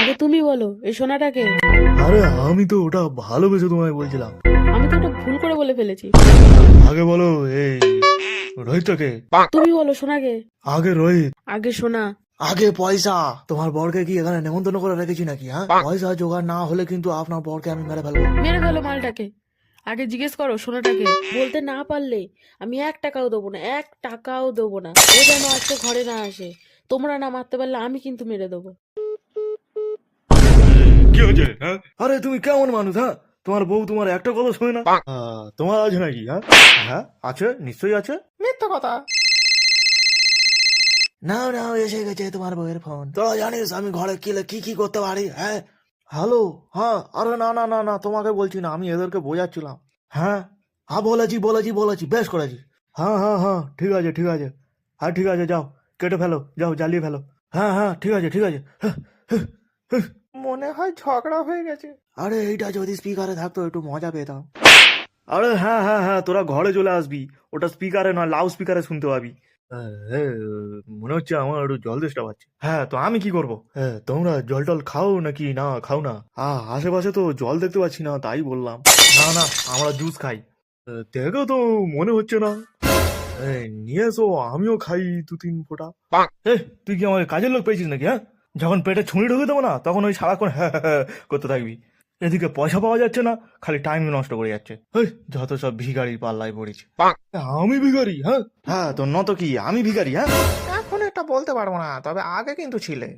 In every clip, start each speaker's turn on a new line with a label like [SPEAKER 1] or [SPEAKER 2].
[SPEAKER 1] আগে তুমি বলো এই সোনাটাকে।
[SPEAKER 2] আরে আমি তো ওটা ভালোবেসে তোমায় বলছিলাম।
[SPEAKER 1] আমি তো ওটা ভুল করে বলে ফেলেছি।
[SPEAKER 2] আগে বলো এই রোহিতটাকে।
[SPEAKER 1] তুমি বলো সোনাকে।
[SPEAKER 2] আগে রোহিত।
[SPEAKER 1] আগে সোনা।
[SPEAKER 2] আগে পয়সা। তোমার বরকে কি এখানে নেমন্তন্ন করে রেখেছি নাকি? হ্যাঁ, পয়সা জোগাড় না হলে কিন্তু আপনার বরকে আমি মেরে ফেলবো।
[SPEAKER 1] মেরে ফেলো মালটাকে। আগে জিজ্ঞেস করো সোনাটাকে। বলতে না পারলে আমি 1 টাকাও দেবো না, 1 টাকাও দেবো না। ও যেন আজকে ঘরে না আসে। তোমরা না মারতে পারলে আমি কিন্তু মেরে দেবো।
[SPEAKER 2] কি হয়েছে? হ্যাঁ, আরে তুমি কেমন মানুষ? হ্যাঁ, তোমার বউ তোমার একটা কথা শোনে না? তোমার আছে নাকি? হ্যাঁ হ্যাঁ, আছে, নিশ্চয়ই আছে।
[SPEAKER 1] মিথ্যা কথা।
[SPEAKER 2] নাও নাও, এসে গেছে তোমার বউয়ের ফোন। তোরা জানিস আমি ঘরে কি কি করতে পারি? হ্যাঁ, হ্যালো। হ্যাঁ, আরে না না না না, তোমাকে বলছি না, আমি এদেরকে বোঝাচ্ছিলাম। হ্যাঁ হ্যাঁ, বলেছি বলেছি বলেছি, বেশ করেছি। হ্যাঁ হ্যাঁ হ্যাঁ, ঠিক আছে ঠিক আছে। হ্যাঁ ঠিক আছে, যাও কেটে ফেলো, যাও জ্বালিয়ে ফেলো। হ্যাঁ হ্যাঁ, ঠিক আছে ঠিক আছে। মনে হয় ঝগড়া হয়ে গেছে। আরে এইটা যদি স্পিকারে থাকতো একটু মজা পেতাম। আরে হ্যাঁ হ্যাঁ হ্যাঁ, তোরা ঘরে চলে আসবি। ওটা স্পিকারে নয়, লাউড স্পিকারে শুনতে পাবি। মনে হচ্ছে আমার একটু জল তেষ্টা পাচ্ছে। হ্যাঁ, তো আমি কি করবো? হ্যাঁ, তোমরা জল টল খাও নাকি না খাও না? আশেপাশে তো জল দেখতে পাচ্ছি না, তাই বললাম। না না, আমরা জুস খাই। দেখো তো মনে হচ্ছে না। নিয়ে এসো, আমিও খাই 2-3 ফোঁটা। তুই কি আমাকে কাজের লোক পেয়েছিস নাকি? হ্যাঁ, যখন পেটে ছুঁড়ি ঢুকে দেবো না তখন ওই সারাক্ষণ হ্যাঁ হ্যাঁ হ্যাঁ করতে থাকবি। এদিকে পয়সা পাওয়া যাচ্ছে না, খালি টাইম নষ্ট করে যাচ্ছে। যত সব ভিখারির পাল্লায় পড়েছে। আমি ভিখারি? হ্যাঁ হ্যাঁ, তো নত কি আমি ভিখারি? হ্যাঁ,
[SPEAKER 3] এখন এটা বলতে পারবো না, তবে আগে কিন্তু ছিলে।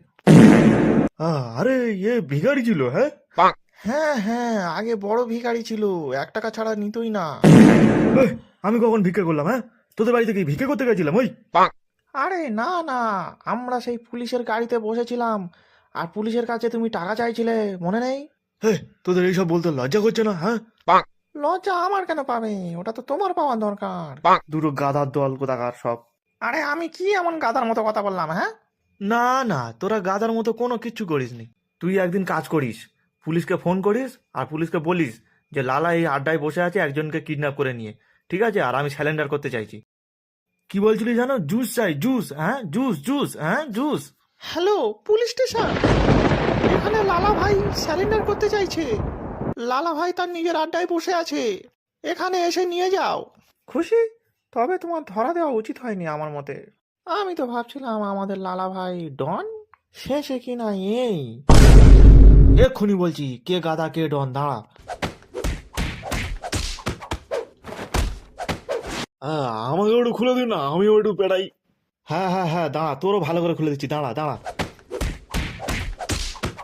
[SPEAKER 2] আরে ইয়ে ভিখারি ছিল? হ্যাঁ,
[SPEAKER 3] হ্যাঁ হ্যাঁ, আগে বড় ভিখারি ছিল, 1 টাকা ছাড়া নিতই না।
[SPEAKER 2] আমি কখন ভিক্ষা করলাম? হ্যাঁ, তোদের বাড়িতে কি ভিক্ষা করতে গেছিলাম? ওই
[SPEAKER 3] আরে না না, আমরা সেই পুলিশের গাড়িতে বসেছিলাম, আর পুলিশের কাছে তুমি টাকা চাইছিলে, মনে নেই?
[SPEAKER 2] তোদের এইসব বলতে লজ্জা করছে না? হ্যাঁ,
[SPEAKER 3] লজ্জা আমার কেন পাবে, ওটা তো তোমার পাওয়া দরকার।
[SPEAKER 2] দুটো গাধার দল কোথাকার সব।
[SPEAKER 3] আরে আমি কি এমন গাধার মতো কথা বললাম? হ্যাঁ,
[SPEAKER 2] না না, তোরা গাধার মতো কোনো কিচ্ছু করিসনি। তুই একদিন কাজ করিস, পুলিশকে ফোন করিস আর পুলিশকে বলিস যে লালা এই আড্ডায় বসে আছে একজনকে কিডন্যাপ করে নিয়ে, ঠিক আছে? আর আমি স্যালেন্ডার করতে চাইছি। কি বলছিলি জানো? জুস চাই, জুস। হ্যাঁ, জুস জুস, হ্যাঁ জুস।
[SPEAKER 3] হ্যালো পুলিশ স্টেশন, এখানে লালা ভাই স্যারেন্ডার করতে চাইছে। লালা ভাই তার নিজের আড্ডায় বসে আছে, এখানে এসে নিয়ে যাও। খুশি? তবে তোমার ধরা দেওয়া উচিত হয়নি আমার মতে। আমি তো ভাবছিলাম আমাদের লালা ভাই ডন, শেষে কিনা এই।
[SPEAKER 2] এক্ষুনি বলছি কে গাধা কে ডন, দাঁড়া। আমাকে একটু খুলে দিন না, আমিও একটু পেড়াই। হ্যাঁ হ্যাঁ হ্যাঁ, দাঁড়া, তোরও ভালো করে খুলে দিচ্ছি, দাঁড়া দাঁড়া।